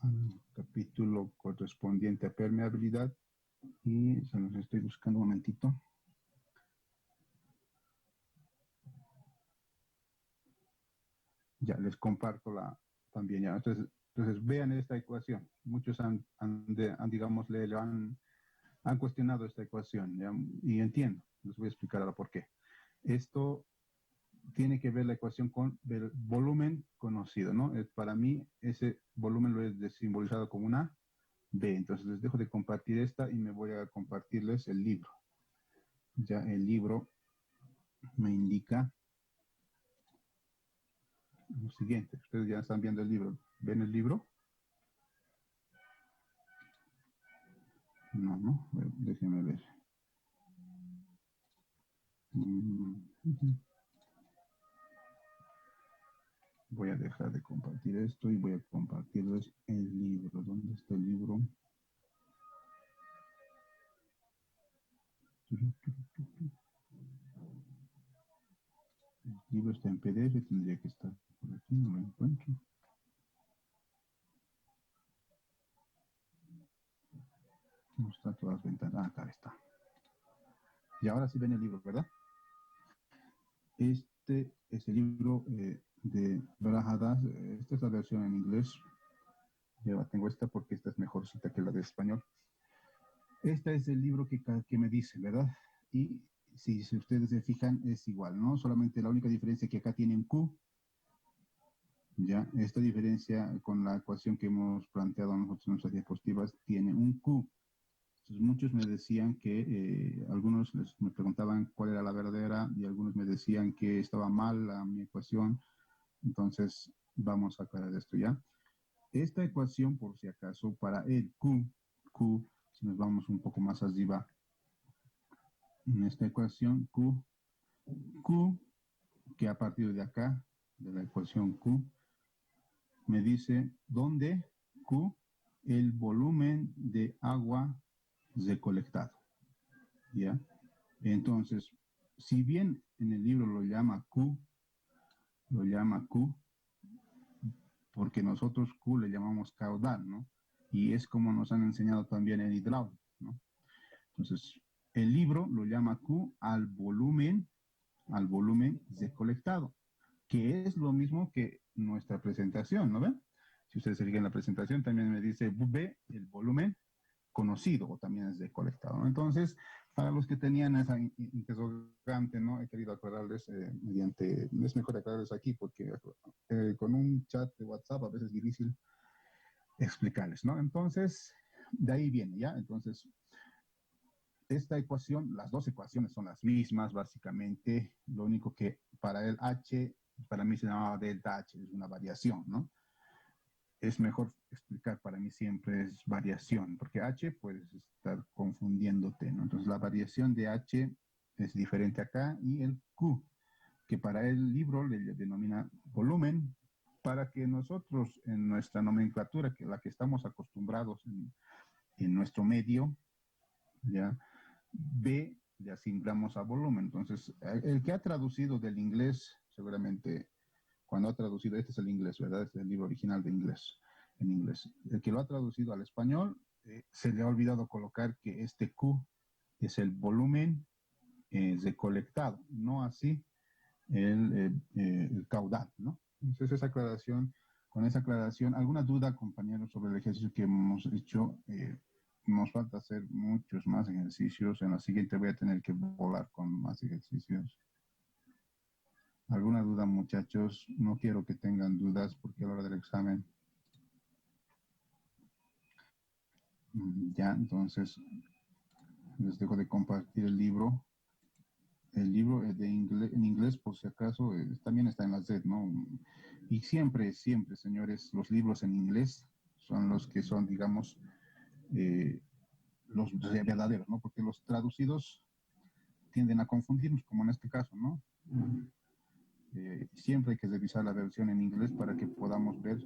al capítulo correspondiente a permeabilidad y se los estoy buscando un momentito. Ya les comparto también ya. Entonces vean esta ecuación. Muchos digamos, han cuestionado esta ecuación, ¿ya? Y entiendo. Les voy a explicar ahora por qué. Esto tiene que ver la ecuación con el volumen conocido, ¿no? Para mí ese volumen lo he simbolizado como una B. Entonces les dejo de compartir esta y me voy a compartirles el libro. Ya el libro me indica lo siguiente. Ustedes ya están viendo el libro. ¿Ven el libro? No. Déjenme ver. Voy a dejar de compartir esto y voy a compartirles el libro. ¿Dónde está el libro? El libro está en PDF, tendría que estar por aquí, no lo encuentro. No está todas las ventanas. Ah, acá está. Y ahora sí ven el libro, ¿verdad? Este es el libro de Brahadas. Esta es la versión en inglés. Ya tengo esta porque esta es mejorcita que la de español. Este es el libro que me dice, ¿verdad? Y si ustedes se fijan, es igual, ¿no? Solamente la única diferencia es que acá tienen Q. Ya, esta diferencia con la ecuación que hemos planteado nosotros en nuestras diapositivas tiene un Q. Entonces, muchos me decían que, algunos me preguntaban cuál era la verdadera y algunos me decían que estaba mal mi ecuación. Entonces, vamos a aclarar esto ya. Esta ecuación, por si acaso, para el Q, si nos vamos un poco más arriba, en esta ecuación Q, que a partir de acá, de la ecuación Q, me dice dónde Q, el volumen de agua recolectado. ¿Ya? Entonces, si bien en el libro lo llama Q, porque nosotros Q le llamamos caudal, ¿no? Y es como nos han enseñado también en hidráulica, ¿no? Entonces, el libro lo llama Q al volumen recolectado, que es lo mismo que nuestra presentación, ¿no ven? Si ustedes se fijan en la presentación, también me dice B, el volumen conocido, o también es recolectado, ¿no? Entonces, para los que tenían esa interrogante, ¿no? He querido aclararles es mejor aclararles aquí porque con un chat de WhatsApp a veces es difícil explicarles, ¿no? Entonces, de ahí viene, ¿ya? Entonces, esta ecuación, las dos ecuaciones son las mismas, básicamente. Lo único que para el H, para mí se llamaba delta H, es una variación, ¿no? Es mejor explicar para mí siempre es variación, porque H puedes estar confundiéndote, ¿no? Entonces la variación de H es diferente acá y el Q, que para el libro le denomina volumen, para que nosotros en nuestra nomenclatura, que la que estamos acostumbrados en nuestro medio, ya B le asignamos a volumen. Entonces, el que ha traducido del inglés, seguramente, cuando ha traducido, este es el inglés, ¿verdad? Este es el libro original de inglés, en inglés. El que lo ha traducido al español, se le ha olvidado colocar que este Q es el volumen recolectado, no así el caudal, ¿no? Entonces, con esa aclaración, ¿alguna duda, compañeros, sobre el ejercicio que hemos hecho? Nos falta hacer muchos más ejercicios. En la siguiente voy a tener que volar con más ejercicios. ¿Alguna duda, muchachos? No quiero que tengan dudas porque a la hora del examen. Ya, entonces les dejo de compartir el libro. El libro es en inglés, por si acaso, también está en la SED, ¿no? Y siempre, siempre, señores, los libros en inglés son los que son, digamos, eh, los verdaderos, ¿no? Porque los traducidos tienden a confundirnos, como en este caso, ¿no? Siempre hay que revisar la versión en inglés para que podamos ver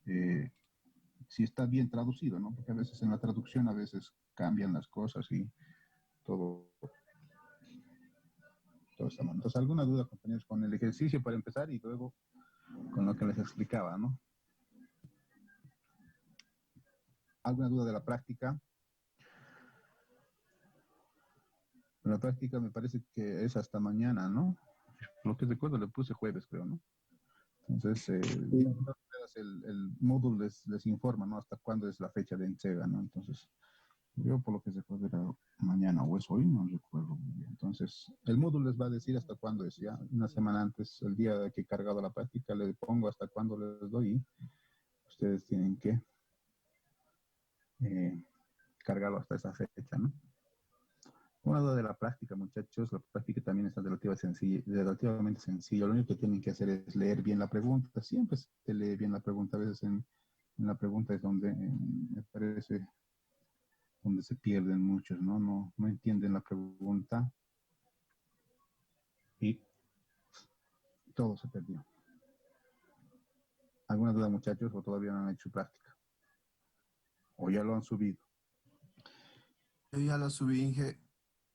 eh, si está bien traducido, ¿no? Porque a veces en la traducción a veces cambian las cosas y todo, todo está mal. Entonces, ¿alguna duda, compañeros, con el ejercicio para empezar y luego con lo que les explicaba, ¿no? ¿Alguna duda de la práctica? La práctica me parece que es hasta mañana, ¿no? Lo que recuerdo le puse jueves, creo, ¿no? Entonces, el módulo les informa, ¿no? Hasta cuándo es la fecha de entrega, ¿no? Entonces, yo por lo que recuerdo era mañana o es hoy, no recuerdo muy bien. Entonces, el módulo les va a decir hasta cuándo es, ya. Una semana antes, el día que he cargado la práctica, le pongo hasta cuándo les doy y ustedes tienen que eh, cargarlo hasta esa fecha, ¿no? Una duda de la práctica, muchachos. La práctica también está relativamente sencilla. Lo único que tienen que hacer es leer bien la pregunta. Siempre se lee bien la pregunta. A veces en la pregunta es donde me parece donde se pierden muchos, ¿no? No entienden la pregunta y todo se perdió. ¿Alguna duda, muchachos, o todavía no han hecho práctica? ¿O ya lo han subido? Yo ya lo subí, Inge.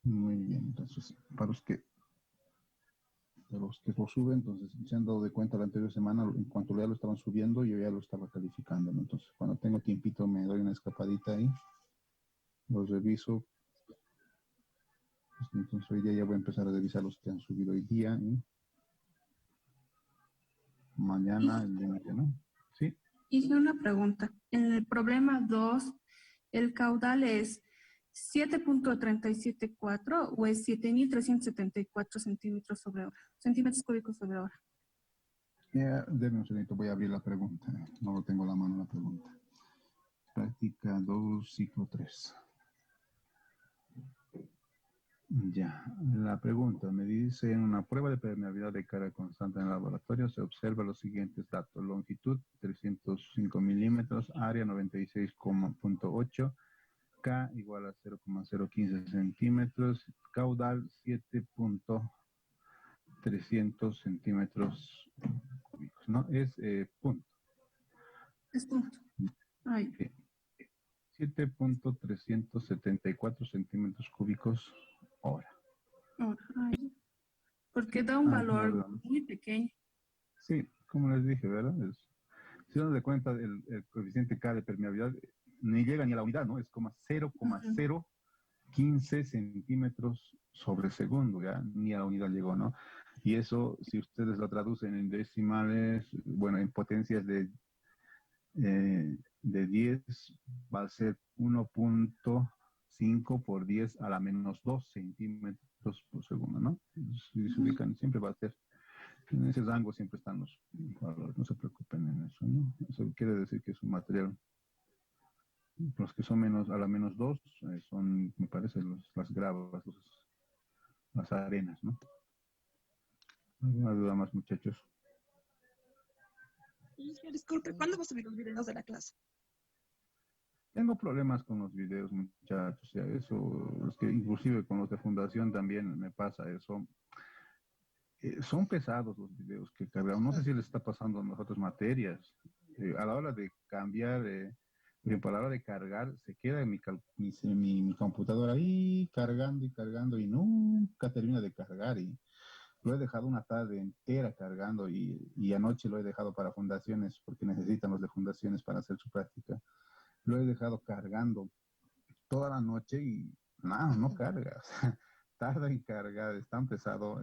Muy bien, entonces, para los que lo suben, entonces se han dado de cuenta la anterior semana, en cuanto ya lo estaban subiendo, yo ya lo estaba calificando, ¿no? Entonces, cuando tengo tiempito, me doy una escapadita ahí, los reviso. Entonces, hoy día ya voy a empezar a revisar los que han subido hoy día y mañana, el día que no. Sí. Hice una pregunta. En el problema 2, ¿el caudal es 7.374 o es 7.374 centímetros sobre hora? Centímetros cúbicos sobre hora. Deme un segundito, voy a abrir la pregunta. No lo tengo a la mano la pregunta. Práctica 2, ciclo 3. Ya, la pregunta me dice, en una prueba de permeabilidad de carga constante en el laboratorio se observa los siguientes datos: longitud 305 milímetros, área 96,8, K igual a 0,015 centímetros, caudal 7.300 centímetros cúbicos, ¿no? Es punto. Es punto. Ay, 7.374 centímetros cúbicos hora. hora. Ay. Porque da un valor muy pequeño. Sí, como les dije, ¿verdad? Si uno le cuenta el coeficiente K de permeabilidad, ni llega ni a la unidad, ¿no? Es como 0,015 centímetros sobre segundo, ¿ya? Ni a la unidad llegó, ¿no? Y eso, si ustedes lo traducen en decimales, bueno, en potencias de 10, va a ser 1.5 por 10 a la menos 2 centímetros por segundo, ¿no? Si se ubican, siempre va a ser. En ese rango siempre están los valores, no se preocupen en eso, ¿no? Eso quiere decir que es un material. Los que son menos a la menos 2 son, me parece, las gravas, las arenas, ¿no? ¿Alguna duda más, muchachos? Disculpe, ¿cuándo va a subir los videos de la clase? Tengo problemas con los videos, muchachos, o sea, eso, es que inclusive con los de fundación también me pasa eso. Son pesados los videos que cargamos. No sé si les está pasando en las otras materias. A la hora de cambiar, por ejemplo, a la hora de cargar, se queda en mi computadora ahí cargando y nunca termina de cargar. Y lo he dejado una tarde entera cargando y anoche lo he dejado para fundaciones porque necesitan los de fundaciones para hacer su práctica. Lo he dejado cargando toda la noche y nada, no carga. Tarda en cargar, es tan pesado.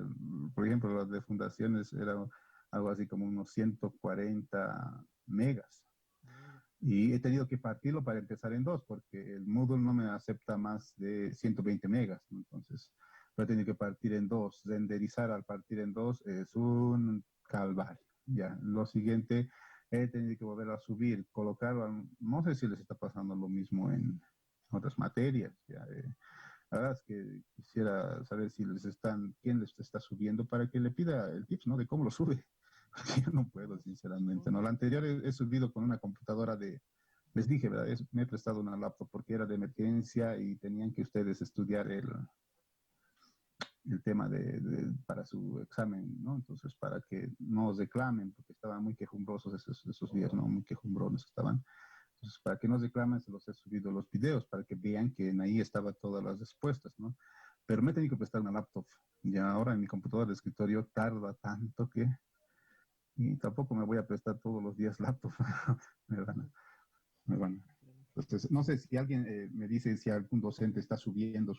Por ejemplo, los de fundaciones era algo así como unos 140 megas. Y he tenido que partirlo para empezar en dos, porque el Moodle no me acepta más de 120 megas, ¿no? Entonces, lo he tenido que partir en dos. Renderizar al partir en dos es un calvario. Ya, lo siguiente, he tenido que volver a subir, colocarlo, no sé si les está pasando lo mismo en otras materias. Ya, la verdad es que quisiera saber si quién les está subiendo para que le pida el tips, ¿no? De cómo lo sube. Porque yo no puedo, sinceramente, ¿no? La anterior he subido con una computadora les dije, ¿verdad? Me he prestado una laptop porque era de emergencia y tenían que ustedes estudiar el tema para su examen, ¿no? Entonces, para que no os reclamen, porque estaban muy quejumbrosos esos días, ¿no? Muy quejumbrosos estaban. Entonces, para que no reclamen, se los he subido los videos, para que vean que en ahí estaban todas las respuestas, ¿no? Pero me he tenido que prestar una laptop. Ya ahora en mi computadora de escritorio tarda tanto que... Y tampoco me voy a prestar todos los días laptop. me van a, me van a- Entonces, no sé si alguien me dice si algún docente está subiendo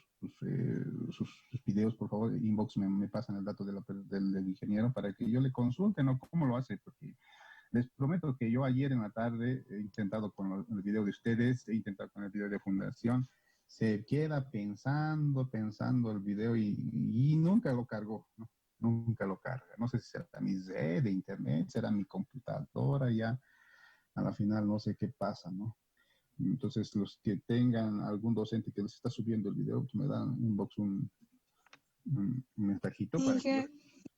sus videos, por favor, inbox me pasan el dato del ingeniero para que yo le consulte, ¿no? ¿Cómo lo hace? Porque les prometo que yo ayer en la tarde he intentado con el video de ustedes, he intentado con el video de Fundación, se queda pensando el video y nunca lo cargó, ¿no? Nunca lo carga. No sé si será mi red de internet, será mi computadora, ya a la final no sé qué pasa, ¿no? Entonces, los que tengan algún docente que les está subiendo el video, pues me dan inbox un mensajito para que Dije,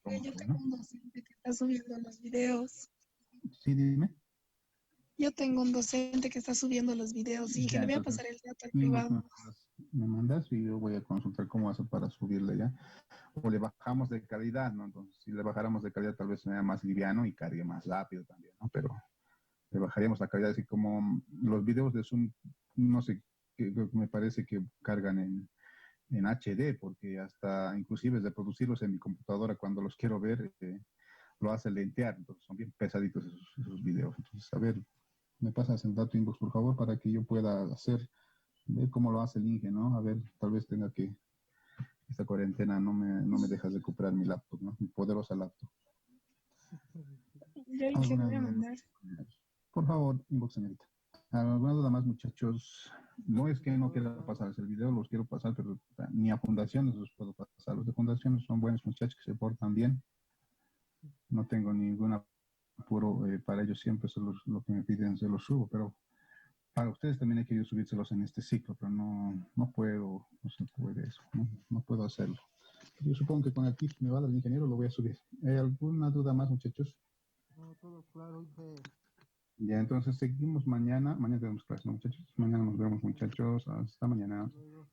yo yo, tengo ¿no? un docente que está subiendo los videos. Sí, dime. Yo tengo un docente que está subiendo los videos y que Ya, le voy a entonces, pasar el dato al inbox privado. me mandas y yo voy a consultar cómo hacer para subirle ya. O le bajamos de calidad, ¿no? Entonces, si le bajáramos de calidad, tal vez sea más liviano y cargue más rápido también, ¿no? Pero le bajaríamos la calidad, así como los videos de Zoom, no sé, que me parece que cargan en HD, porque hasta inclusive reproducirlos en mi computadora cuando los quiero ver, lo hace lentear, entonces son bien pesaditos esos videos. Entonces, a ver, me pasas el dato inbox, por favor, para que yo pueda ver cómo lo hace el Inge, ¿no? A ver, tal vez tenga que, esta cuarentena no me deja recuperar mi laptop, ¿no? Mi poderosa laptop. Yo y que ¿Alguna voy a duda más? mandar. Por favor, inbox, señorita. ¿Alguna duda más, muchachos? No es que no quiera pasarles el video, los quiero pasar, pero ni a fundaciones los puedo pasar. Los de fundaciones son buenos muchachos que se portan bien. No tengo ningún apuro para ellos, siempre lo que me piden se los subo, pero para ustedes también hay que subírselos en este ciclo, pero no puedo, no se puede eso, no puedo hacerlo. Yo supongo que con el tip que me va a dar el ingeniero lo voy a subir. ¿Hay alguna duda más, muchachos? No, todo claro, Inge. Ya, entonces seguimos mañana. Mañana tenemos clase, ¿no, muchachos? Mañana nos vemos, muchachos. Hasta mañana. Luego.